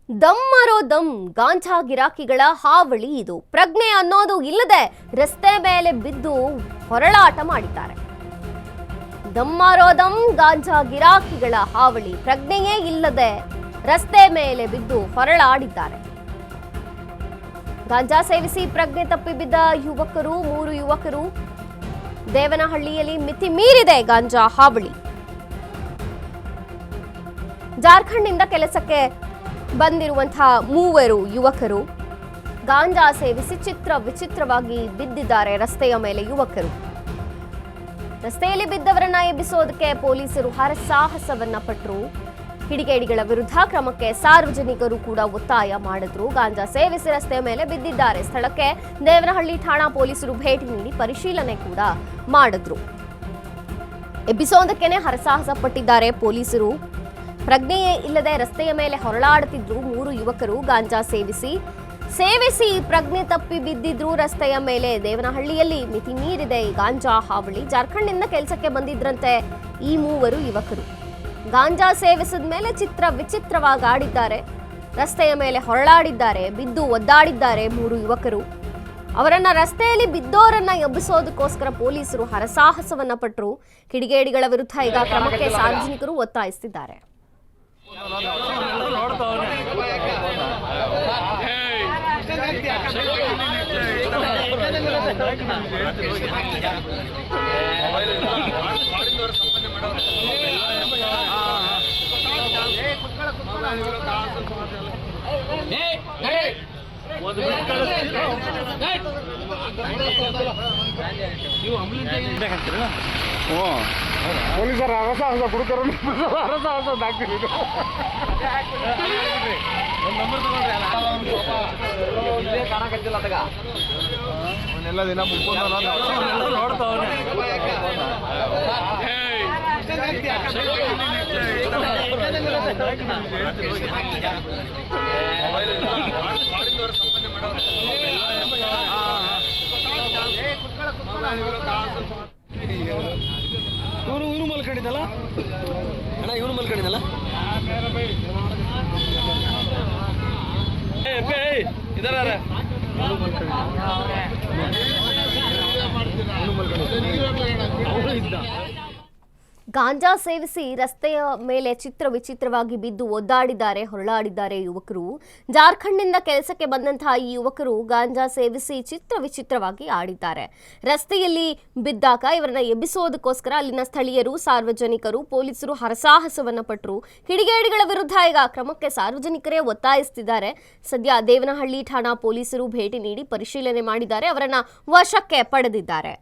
ದಮ್ಮರೋ ದಮ್ ಗಾಂಜಾ ಗಿರಾಕಿಗಳ ಹಾವಳಿ ಇದು. ಪ್ರಜ್ಞೆ ಅನ್ನೋದು ಇಲ್ಲದೆ ರಸ್ತೆ ಮೇಲೆ ಬಿದ್ದು ಹೊರಳಾಟ ಮಾಡಿದ್ದಾರೆ. ದಮ್ಮರೋ ದಮ್ ಗಾಂಜಾ ಗಿರಾಕಿಗಳ ಹಾವಳಿ, ಪ್ರಜ್ಞೆಯೇ ಇಲ್ಲದೆ ರಸ್ತೆ ಮೇಲೆ ಬಿದ್ದು ಹೊರಳಾಡಿದ್ದಾರೆ. ಗಾಂಜಾ ಸೇವಿಸಿ ಪ್ರಜ್ಞೆ ತಪ್ಪಿ ಬಿದ್ದ ಮೂರು ಯುವಕರು. ದೇವನಹಳ್ಳಿಯಲ್ಲಿ ಮಿತಿ ಮೀರಿದೆ ಗಾಂಜಾ ಹಾವಳಿ. ಜಾರ್ಖಂಡ್ನಿಂದ ಕೆಲಸಕ್ಕೆ ಬಂದಿರುವಂತಹ ಮೂವರು ಯುವಕರು ಗಾಂಜಾ ಸೇವಿಸಿ ವಿಚಿತ್ರವಾಗಿ ಬಿದ್ದಿದ್ದಾರೆ ರಸ್ತೆಯ ಮೇಲೆ. ಯುವಕರು ರಸ್ತೆಯಲ್ಲಿ ಬಿದ್ದವರನ್ನ ಎಬ್ಬಿಸೋದಕ್ಕೆ ಪೊಲೀಸರು ಹರಸಾಹಸವನ್ನ ಪಟ್ಟರು. ಕಿಡಿಗೇಡಿಗಳ ವಿರುದ್ಧ ಕ್ರಮಕ್ಕೆ ಸಾರ್ವಜನಿಕರು ಕೂಡ ಒತ್ತಾಯ ಮಾಡಿದ್ರು. ಗಾಂಜಾ ಸೇವಿಸಿ ರಸ್ತೆಯ ಮೇಲೆ ಬಿದ್ದಿದ್ದಾರೆ. ಸ್ಥಳಕ್ಕೆ ದೇವನಹಳ್ಳಿ ಠಾಣಾ ಪೊಲೀಸರು ಭೇಟಿ ನೀಡಿ ಪರಿಶೀಲನೆ ಕೂಡ ಮಾಡಿದ್ರು. ಎಬ್ಬಿಸೋದಕ್ಕೇನೆ ಹರಸಾಹಸ ಪಟ್ಟಿದ್ದಾರೆ ಪೊಲೀಸರು. ಪ್ರಜ್ಞೆಯೇ ಇಲ್ಲದೆ ರಸ್ತೆಯ ಮೇಲೆ ಹೊರಳಾಡುತ್ತಿದ್ರು ಮೂರು ಯುವಕರು. ಗಾಂಜಾ ಸೇವಿಸಿ ಪ್ರಜ್ಞೆ ತಪ್ಪಿ ಬಿದ್ದಿದ್ರು ರಸ್ತೆಯ ಮೇಲೆ. ದೇವನಹಳ್ಳಿಯಲ್ಲಿ ಮಿತಿ ಮೀರಿದೆ ಈ ಗಾಂಜಾ ಹಾವಳಿ. ಜಾರ್ಖಂಡ್ನಿಂದ ಕೆಲಸಕ್ಕೆ ಬಂದಿದ್ರಂತೆ ಈ ಮೂವರು ಯುವಕರು. ಗಾಂಜಾ ಸೇವಿಸಿದ ಮೇಲೆ ವಿಚಿತ್ರವಾಗಿ ಆಡಿದ್ದಾರೆ. ರಸ್ತೆಯ ಮೇಲೆ ಹೊರಳಾಡಿದ್ದಾರೆ, ಬಿದ್ದು ಒದ್ದಾಡಿದ್ದಾರೆ ಮೂರು ಯುವಕರು. ಅವರನ್ನ ರಸ್ತೆಯಲ್ಲಿ ಬಿದ್ದೋರನ್ನ ಎಬ್ಬಿಸೋದಕ್ಕೋಸ್ಕರ ಪೊಲೀಸರು ಹರಸಾಹಸವನ್ನ ಪಟ್ಟರು. ಕಿಡಿಗೇಡಿಗಳ ವಿರುದ್ಧ ಈಗ ಕ್ರಮಕ್ಕೆ ಸಾರ್ವಜನಿಕರು ಒತ್ತಾಯಿಸುತ್ತಿದ್ದಾರೆ. ಪೊಲೀಸರ ಹರಸಾಹಸ ಕುಡುಕರು ಹರಸಾಹಸ ಆಗ್ತೀವಿ. ಎಲ್ಲ ದಿನ ನೋಡ್ತಾವನೆ. ಇವನು ಮಲ್ಕೊಂಡಿದ್ದಲ್ಲ ಅಣ್ಣ, ಇವನು ಮಲ್ಕೊಂಡಿದ್ದಲ್ಲ. ಇದರ ಗಾಂಜಾ ಸೇವಿಸಿ ರಸ್ತೆಯ ಮೇಲೆ ವಿಚಿತ್ರವಾಗಿ ಬಿದ್ದು ಒದ್ದಾಡಿದ್ದಾರೆ, ಹೊರಳಾಡಿದ್ದಾರೆ ಯುವಕರು. ಜಾರ್ಖಂಡ್ನಿಂದ ಕೆಲಸಕ್ಕೆ ಬಂದಂತಹ ಈ ಯುವಕರು ಗಾಂಜಾ ಸೇವಿಸಿ ವಿಚಿತ್ರವಾಗಿ ಆಡಿದ್ದಾರೆ. ರಸ್ತೆಯಲ್ಲಿ ಬಿದ್ದಾಗ ಇವರನ್ನ ಎಬ್ಬಿಸೋದಕ್ಕೋಸ್ಕರ ಅಲ್ಲಿನ ಸ್ಥಳೀಯರು, ಸಾರ್ವಜನಿಕರು, ಪೊಲೀಸರು ಹರಸಾಹಸವನ್ನ ಪಟ್ಟರು. ಕಿಡಿಗೇಡಿಗಳ ವಿರುದ್ಧ ಈಗ ಕ್ರಮಕ್ಕೆ ಸಾರ್ವಜನಿಕರೇ ಒತ್ತಾಯಿಸುತ್ತಿದ್ದಾರೆ. ಸದ್ಯ ದೇವನಹಳ್ಳಿ ಠಾಣಾ ಪೊಲೀಸರು ಭೇಟಿ ನೀಡಿ ಪರಿಶೀಲನೆ ಮಾಡಿದ್ದಾರೆ. ಅವರನ್ನ ವಶಕ್ಕೆ ಪಡೆದಿದ್ದಾರೆ.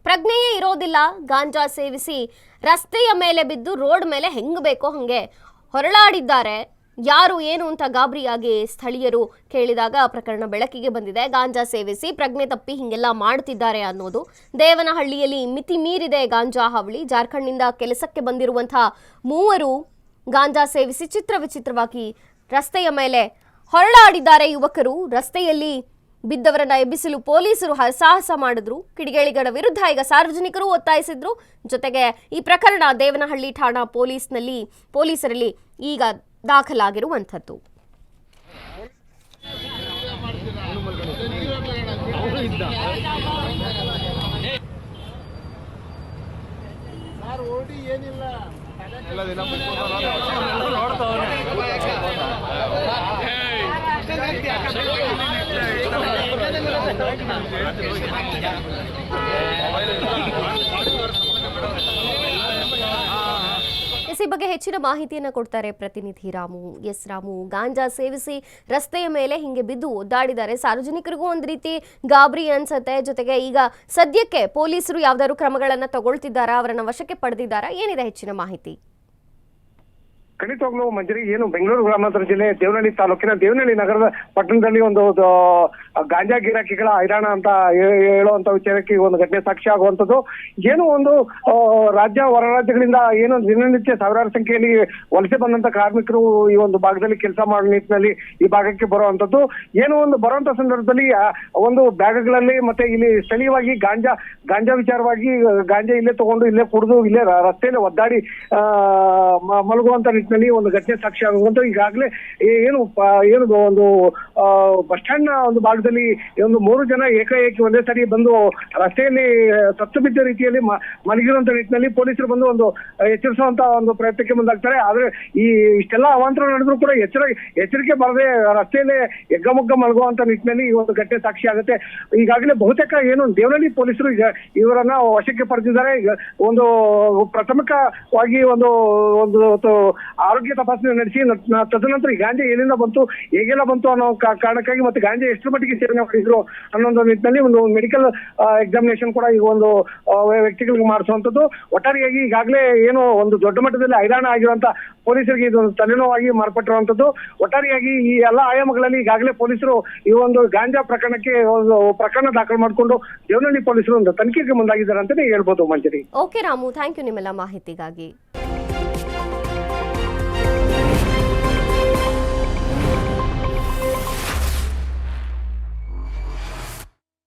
ಪ್ರಜ್ಞೆಯೇ ಇರೋದಿಲ್ಲ, ಗಾಂಜಾ ಸೇವಿಸಿ ರಸ್ತೆಯ ಮೇಲೆ ಬಿದ್ದು ರೋಡ್ ಮೇಲೆ ಹೆಂಗ್ ಬೇಕೋ ಹಂಗೆ ಹೊರಳಾಡಿದ್ದಾರೆ. ಯಾರು ಏನು ಅಂತ ಗಾಬರಿಯಾಗಿ ಸ್ಥಳೀಯರು ಕೇಳಿದಾಗ ಪ್ರಕರಣ ಬೆಳಕಿಗೆ ಬಂದಿದೆ. ಗಾಂಜಾ ಸೇವಿಸಿ ಪ್ರಜ್ಞೆ ತಪ್ಪಿ ಹಿಂಗೆಲ್ಲ ಮಾಡುತ್ತಿದ್ದಾರೆ ಅನ್ನೋದು. ದೇವನಹಳ್ಳಿಯಲ್ಲಿ ಮಿತಿ ಮೀರಿದೆ ಗಾಂಜಾ ಹಾವಳಿ. ಜಾರ್ಖಂಡ್ನಿಂದ ಕೆಲಸಕ್ಕೆ ಬಂದಿರುವಂತಹ ಮೂವರು ಗಾಂಜಾ ಸೇವಿಸಿ ವಿಚಿತ್ರವಾಗಿ ರಸ್ತೆಯ ಮೇಲೆ ಹೊರಳಾಡಿದ್ದಾರೆ ಯುವಕರು. ರಸ್ತೆಯಲ್ಲಿ ಬಿದ್ದವರನ್ನ ಎಬ್ಬಿಸಲು ಪೊಲೀಸರು ಹರಸಾಹಸ ಮಾಡಿದ್ರು. ಕಿಡಿಗೇಡಿಗಳ ವಿರುದ್ಧ ಈಗ ಸಾರ್ವಜನಿಕರು ಒತ್ತಾಯಿಸಿದ್ರು. ಜೊತೆಗೆ ಈ ಪ್ರಕರಣ ದೇವನಹಳ್ಳಿ ಠಾಣಾ ಪೊಲೀಸರಲ್ಲಿ ಈಗ ದಾಖಲಾಗಿರುವಂಥದ್ದು. ಈ ಬಗ್ಗೆ ಹೆಚ್ಚಿನ ಮಾಹಿತಿಯನ್ನು ಕೊಡ್ತಾರೆ ಪ್ರತಿನಿಧಿ ರಾಮು. ರಾಮು, ಗಾಂಜಾ ಸೇವಿಸಿ ರಸ್ತೆಯ ಮೇಲೆ ಹಿಂಗೆ ಬಿದ್ದು ಒದ್ದಾಡಿದ್ದಾರೆ. ಸಾರ್ವಜನಿಕರಿಗೂ ಒಂದು ರೀತಿ ಗಾಬರಿ ಅನ್ಸತ್ತೆ. ಜೊತೆಗೆ ಈಗ ಸದ್ಯಕ್ಕೆ ಪೊಲೀಸರು ಯಾವ್ದಾದ್ರು ಕ್ರಮಗಳನ್ನ ತಗೊಳ್ತಿದ್ದಾರಾ, ಅವರನ್ನ ವಶಕ್ಕೆ ಪಡೆದಿದ್ದಾರಾ? ಏನಿದೆ ಹೆಚ್ಚಿನ ಮಾಹಿತಿ? ಖಂಡಿತವಾಗ್ಲೂ ಮಂಜರಿ, ಏನು ಬೆಂಗಳೂರು ಗ್ರಾಮಾಂತರ ಜಿಲ್ಲೆ ದೇವನಹಳ್ಳಿ ತಾಲೂಕಿನ ದೇವನಹಳ್ಳಿ ನಗರದ ಪಟ್ಟಣದಲ್ಲಿ ಒಂದು ಗಾಂಜಾ ಗಿರಾಕಿಗಳ ಹೈರಾಣ ಅಂತ ಹೇಳುವಂತ ವಿಚಾರಕ್ಕೆ ಒಂದು ಘಟನೆ ಸಾಕ್ಷಿ ಆಗುವಂತದ್ದು. ಏನು ಒಂದು ರಾಜ್ಯ ಹೊರ ರಾಜ್ಯಗಳಿಂದ ಏನು ದಿನನಿತ್ಯ ಸಾವಿರಾರು ಸಂಖ್ಯೆಯಲ್ಲಿ ವಲಸೆ ಬಂದಂತ ಕಾರ್ಮಿಕರು ಈ ಒಂದು ಭಾಗದಲ್ಲಿ ಕೆಲಸ ಮಾಡೋ ನಿಟ್ಟಿನಲ್ಲಿ ಈ ಭಾಗಕ್ಕೆ ಬರುವಂತದ್ದು. ಏನು ಒಂದು ಬರುವಂತ ಸಂದರ್ಭದಲ್ಲಿ ಒಂದು ಬ್ಯಾಗ್ಗಳಲ್ಲಿ ಮತ್ತೆ ಇಲ್ಲಿ ಸ್ಥಳೀಯವಾಗಿ ಗಾಂಜಾ ವಿಚಾರವಾಗಿ ಗಾಂಜಾ ಇಲ್ಲೇ ತಗೊಂಡು ಇಲ್ಲೇ ಕುಡಿದು ಇಲ್ಲೇ ರಸ್ತೆಯಲ್ಲಿ ಒದ್ದಾಡಿ ಮಲಗುವಂತ ನಿಟ್ಟಿನಲ್ಲಿ ನಿಟ್ಟಿನಲ್ಲಿ ಒಂದು ಘಟನೆ ಸಾಕ್ಷಿ ಆಗುವಂತ ಈಗಾಗಲೇ ಏನು ಒಂದು ಬಸ್ ಸ್ಟ್ಯಾಂಡ್ ನ ಒಂದು ಭಾಗದಲ್ಲಿ ಒಂದು 3 ಜನ ಏಕಾಏಕಿ ಒಂದೇ ಸಾರಿ ಬಂದು ರಸ್ತೆಯಲ್ಲಿ ಸತ್ತು ಬಿದ್ದ ರೀತಿಯಲ್ಲಿ ಮಲಗಿರುವಂತ ನಿಟ್ಟಿನಲ್ಲಿ ಪೊಲೀಸರು ಬಂದು ಒಂದು ಎಚ್ಚರಿಸುವಂತ ಒಂದು ಪ್ರಯತ್ನಕ್ಕೆ ಮುಂದಾಗ್ತಾರೆ. ಆದ್ರೆ ಇಷ್ಟೆಲ್ಲ ಅವಾಂತರ ನಡೆದ್ರು ಕೂಡ ಎಚ್ಚರಿಕೆ ಬರದೆ ರಸ್ತೆಯಲ್ಲೇ ಎಗ್ಗಮಗ್ಗ ಮಲಗುವಂತ ನಿಟ್ಟಿನಲ್ಲಿ ಈ ಒಂದು ಘಟನೆ ಸಾಕ್ಷಿ ಆಗುತ್ತೆ. ಈಗಾಗಲೇ ಬಹುತೇಕ ಏನು ದೇವನಹಳ್ಳಿ ಪೊಲೀಸರು ಇವರನ್ನ ವಶಕ್ಕೆ ಪಡೆದಿದ್ದಾರೆ. ಒಂದು ಪ್ರಾಥಮಿಕವಾಗಿ ಒಂದು ಆರೋಗ್ಯ ತಪಾಸಣೆ ನಡೆಸಿ ತದನಂತರ ಈ ಗಾಂಜಾ ಎಲ್ಲಿಂದ ಬಂತು, ಹೇಗೆಲ್ಲ ಬಂತು ಅನ್ನೋ ಕಾರಣಕ್ಕಾಗಿ ಮತ್ತೆ ಗಾಂಜಾ ಎಷ್ಟು ಮಟ್ಟಿಗೆ ಸೇವನೆ ಮಾಡಿದ್ರು ಅನ್ನೋ ಒಂದು ನಿಟ್ಟಿನಲ್ಲಿ ಒಂದು ಮೆಡಿಕಲ್ ಎಕ್ಸಾಮಿನೇಷನ್ ಕೂಡ ಈಗ ಒಂದು ವ್ಯಕ್ತಿಗಳಿಗೆ ಮಾಡಿಸುವಂತದ್ದು. ಒಟ್ಟಾರೆಯಾಗಿ ಈಗಾಗಲೇ ಏನು ಒಂದು ದೊಡ್ಡ ಮಟ್ಟದಲ್ಲಿ ಹೈರಾಣ ಆಗಿರುವಂತ ಪೊಲೀಸರಿಗೆ ಇದು ತಲೆನೋವಾಗಿ ಮಾರ್ಪಟ್ಟಿರುವಂತದ್ದು. ಒಟ್ಟಾರೆಯಾಗಿ ಈ ಎಲ್ಲ ಆಯಾಮಗಳಲ್ಲಿ ಈಗಾಗಲೇ ಪೊಲೀಸರು ಈ ಒಂದು ಗಾಂಜಾ ಪ್ರಕರಣಕ್ಕೆ ಒಂದು ಪ್ರಕರಣ ದಾಖಲು ಮಾಡಿಕೊಂಡು ದೇವನಹಳ್ಳಿ ಪೊಲೀಸರು ಒಂದು ತನಿಖೆಗೆ ಮುಂದಾಗಿದ್ದಾರೆ ಅಂತಾನೆ ಹೇಳ್ಬೋದು ಮಂಜರಿ. ಓಕೆ ರಾಮು, ಥ್ಯಾಂಕ್ ಯು ನಿಮ್ಮೆಲ್ಲ ಮಾಹಿತಿಗಾಗಿ.